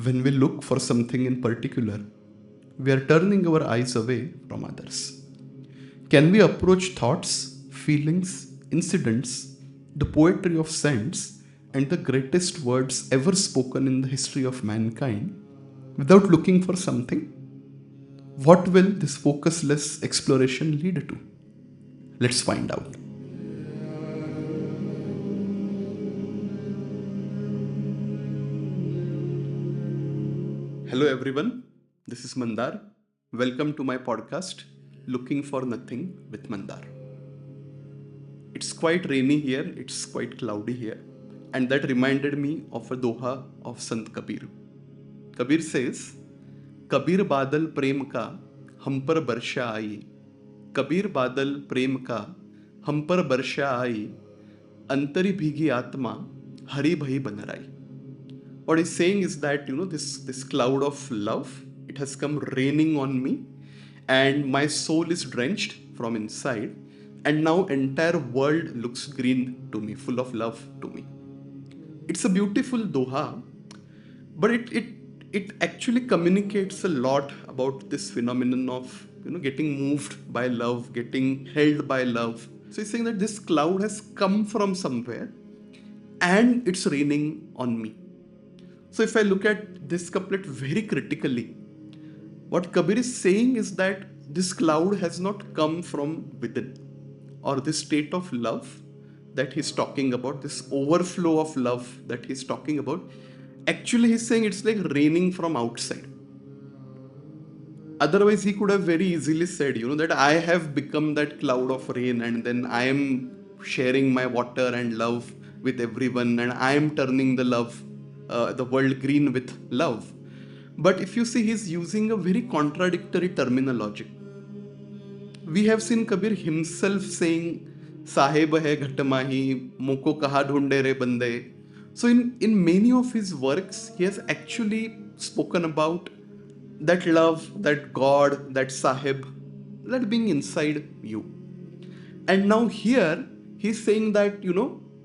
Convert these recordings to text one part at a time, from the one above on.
When we look for something in particular, we are turning our eyes away from others. Can we approach thoughts, feelings, incidents, the poetry of sense, and the greatest words ever spoken in the history of mankind without looking for something? What will this focusless exploration lead to? Let's find out. Hello, everyone. This is Mandar. Welcome to my podcast, Looking for Nothing with Mandar. It's quite rainy here, it's quite cloudy here, and that reminded me of a Doha of Sant Kabir. Kabir says, Kabir badal prem ka hum par barsha aayi. Kabir badal prem ka hum par barsha aayi. Antari bhigi atma hari bhai banarai. What he's saying is that this cloud of love, it has come raining on me, and my soul is drenched from inside, and now entire world looks green to me, full of love to me. It's a beautiful doha, but it actually communicates a lot about this phenomenon of getting moved by love, getting held by love. So he's saying that this cloud has come from somewhere and it's raining on me. So if I look at this couplet very critically, what Kabir is saying is that this cloud has not come from within, or this state of love that he's talking about, this overflow of love that he's talking about. Actually, he's saying it's like raining from outside. Otherwise, he could have very easily said, that I have become that cloud of rain and then I am sharing my water and love with everyone and I am turning the world green with love. But if you see, he's using a very contradictory terminology. We have seen Kabir himself saying, Sahib hai ghatmahi, moko kaha dhunde re bande. So in many of his works, he has actually spoken about that love, that God, that Sahib, that being inside you. And now here, he's saying that,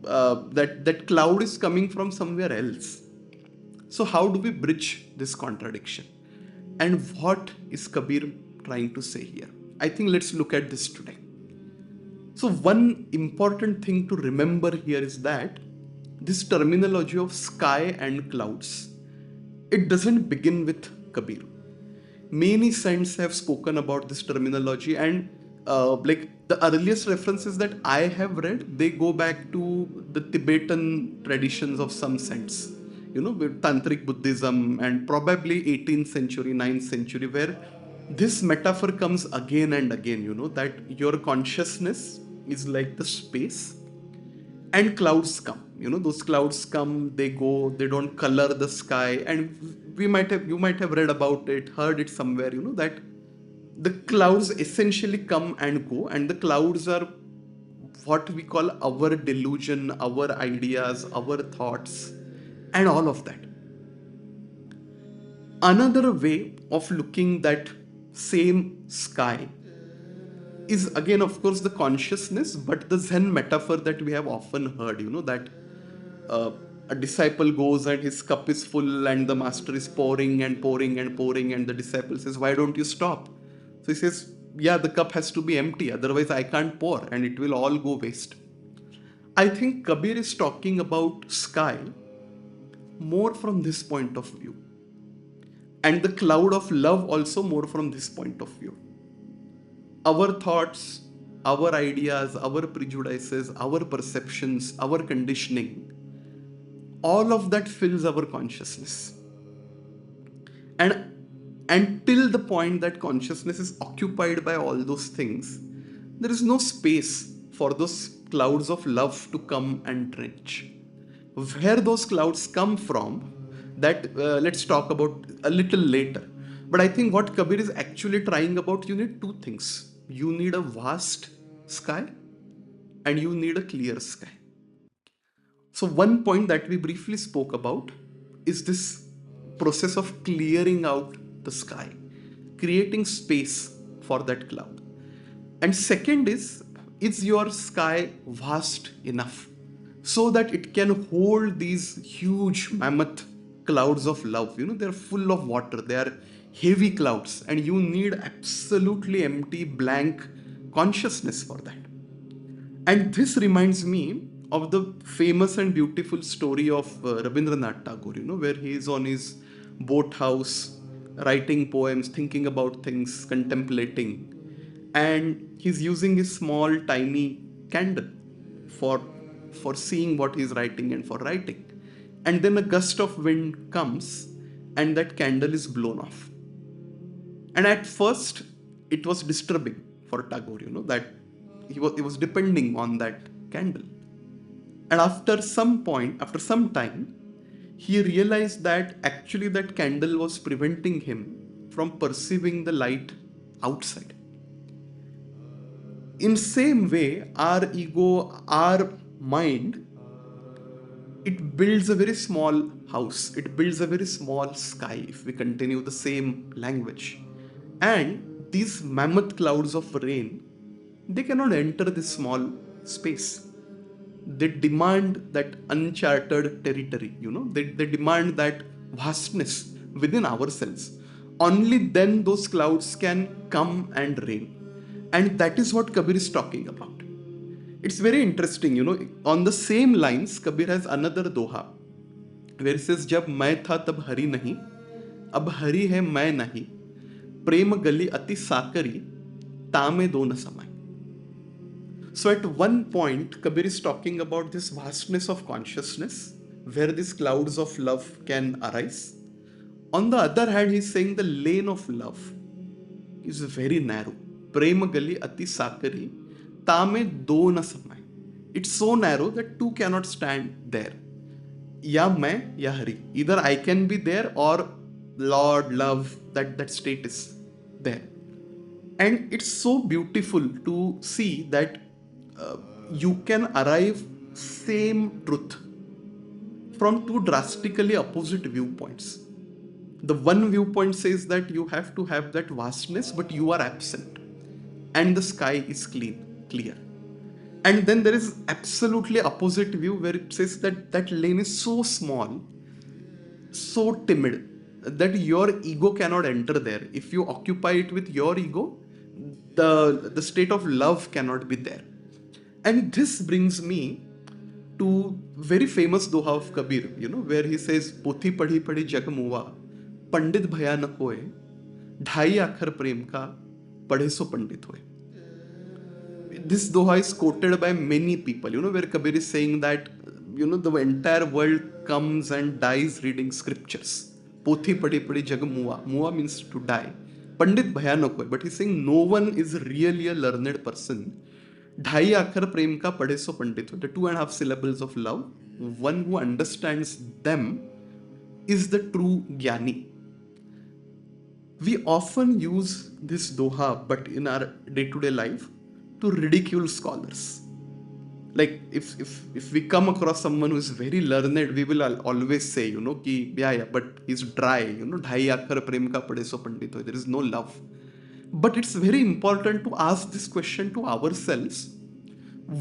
that cloud is coming from somewhere else. So how do we bridge this contradiction? And what is Kabir trying to say here? I think let's look at this today. So one important thing to remember here is that this terminology of sky and clouds, it doesn't begin with Kabir. Many saints have spoken about this terminology, and like the earliest references that I have read, they go back to the Tibetan traditions of some saints, with Tantric Buddhism and probably 18th century, 9th century, where this metaphor comes again and again, that your consciousness is like the space and clouds come. Those clouds come, they go, they don't color the sky, and you might have read about it, heard it somewhere, that the clouds essentially come and go, and the clouds are what we call our delusion, our ideas, our thoughts, and all of that. Another way of looking that same sky is again, of course, the consciousness, but the Zen metaphor that we have often heard, that a disciple goes and his cup is full and the master is pouring and pouring and pouring, and the disciple says, why don't you stop? So he says, yeah, the cup has to be empty, otherwise I can't pour and it will all go waste. I think Kabir is talking about sky more from this point of view, and the cloud of love also more from this point of view. Our thoughts, our ideas, our prejudices, our perceptions, our conditioning, all of that fills our consciousness. And until the point that consciousness is occupied by all those things, there is no space for those clouds of love to come and drench. Where those clouds come from, that let's talk about a little later. But I think what Kabir is actually trying about, you need two things. You need a vast sky and you need a clear sky. So one point that we briefly spoke about is this process of clearing out the sky, creating space for that cloud. And second is your sky vast enough so that it can hold these huge mammoth clouds of love. They're full of water. They are heavy clouds, and you need absolutely empty, blank consciousness for that. And this reminds me of the famous and beautiful story of Rabindranath Tagore, where he is on his boat house, writing poems, thinking about things, contemplating. And he's using his small, tiny candle for, for seeing what he's writing and for writing. And then a gust of wind comes, and that candle is blown off. And at first, it was disturbing for Tagore, that he was depending on that candle. And after some time, he realized that actually that candle was preventing him from perceiving the light outside. In same way, our ego, our mind, it builds a very small house, it builds a very small sky, if we continue the same language. And these mammoth clouds of rain, they cannot enter this small space. They demand that uncharted territory, they demand that vastness within ourselves. Only then those clouds can come and rain. And that is what Kabir is talking about. It's very interesting, on the same lines, Kabir has another doha where he says, जब मैं था तब हरी नहीं, अब हरी है मैं नहीं, प्रेम गली अति साकरी, तामे दो न समाए. So at one point, Kabir is talking about this vastness of consciousness where these clouds of love can arise. On the other hand, he is saying the lane of love is very narrow. Prema gali ati sakari, tame do na samay. It's so narrow that two cannot stand there. Ya main, ya Hari. Either I can be there or Lord, love, that state is there. And it's so beautiful to see that you can arrive same truth from two drastically opposite viewpoints. The one viewpoint says that you have to have that vastness, but you are absent, and the sky is clear. And then there is absolutely opposite view where it says that that lane is so small, so timid, that your ego cannot enter there. If you occupy it with your ego, the state of love cannot be there. And this brings me to very famous doha of Kabir, where he says, "Pothi padhi padhi jag muwa, pandit bhaya na koe, ढाई आखर प्रेम का, पढ़े सो पंडित होए." This doha is quoted by many people, where Kabir is saying that, the entire world comes and dies reading scriptures. Pothi padhi padhi jag muwa. Muwa means to die. Pandit bhaya na koe. But he's saying no one is really a learned person. ढाई आखर प्रेम का पढ़े सो पंडित हो. The 2.5 syllables of love, one who understands them is the true jnani. We often use this doha, but in our day-to-day life, to ridicule scholars. Like if we come across someone who is very learned, we will always say, ki yeah, but he's dry. ढाई आखर प्रेम का पढ़े सो पंडित हो. There is no love. But it's very important to ask this question to ourselves,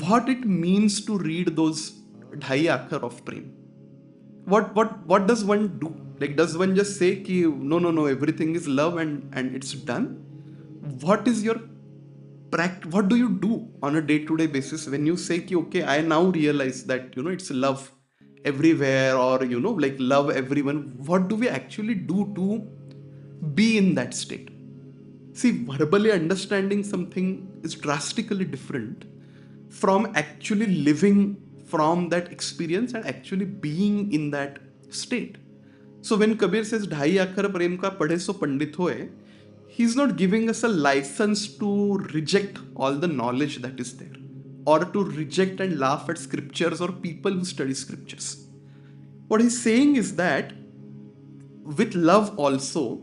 what it means to read those ढाई आखर of prem. What does one do? Like, does one just say ki no, everything is love and it's done? What is your what do you do on a day-to-day basis when you say ki okay, I now realize that it's love everywhere, or like love everyone? What do we actually do to be in that state? See, verbally understanding something is drastically different from actually living from that experience and actually being in that state. So when Kabir says ढाई आखर प्रेम का पढ़े सो पंडित होए, he's not giving us a license to reject all the knowledge that is there, or to reject and laugh at scriptures or people who study scriptures. What he's saying is that with love also,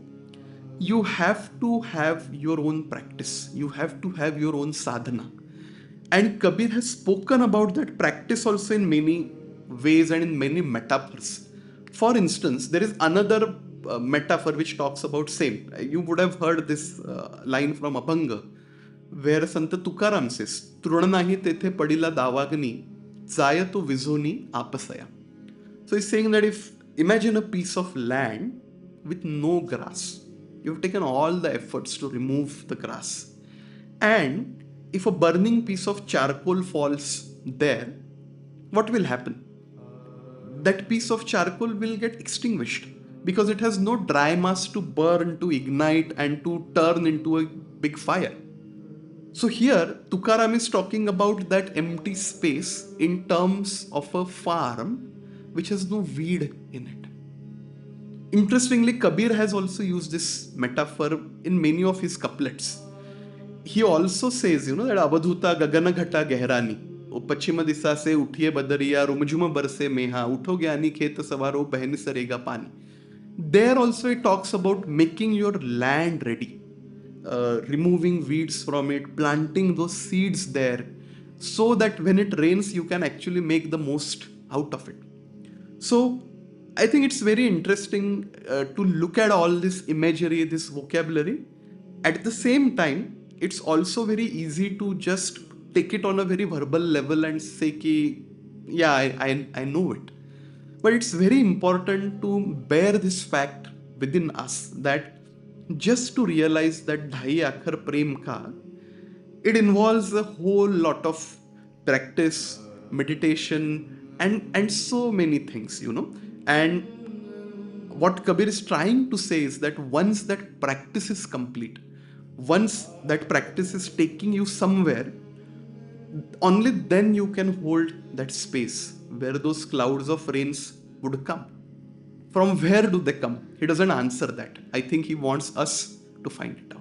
you have to have your own practice. You have to have your own sadhana. And Kabir has spoken about that practice also in many ways and in many metaphors. For instance, there is another metaphor which talks about same. You would have heard this line from Abhanga, where Sant Tukaram says, "Trunanahi tethe padila davagni, jaya to vizoni apasaya." So he's saying that Imagine a piece of land with no grass. You've taken all the efforts to remove the grass. And if a burning piece of charcoal falls there, what will happen? That piece of charcoal will get extinguished because it has no dry mass to burn, to ignite, and to turn into a big fire. So here, Tukaram is talking about that empty space in terms of a farm which has no weed in it. Interestingly, Kabir has also used this metaphor in many of his couplets. He also says, that Abadhuta Gagana Ghata Gehrani. O पश्चिम दिशा से उठिए बदरिया रुमझुम बरसे मेहा उठो ज्ञानी खेत सवारो बहन सरेगा पानी. There also it talks about making your land ready, removing weeds from it, planting those seeds there, so that when it rains you can actually make the most out of it. So I think it's very interesting to look at all this imagery, this vocabulary. At the same time, it's also very easy to just take it on a very verbal level and say ki, yeah, I know it. But it's very important to bear this fact within us that just to realize that Dhai Akhar Prem Ka, it involves a whole lot of practice, meditation, and so many things, And what Kabir is trying to say is that once that practice is complete, once that practice is taking you somewhere, only then you can hold that space where those clouds of rains would come. From where do they come? He doesn't answer that. I think he wants us to find it out.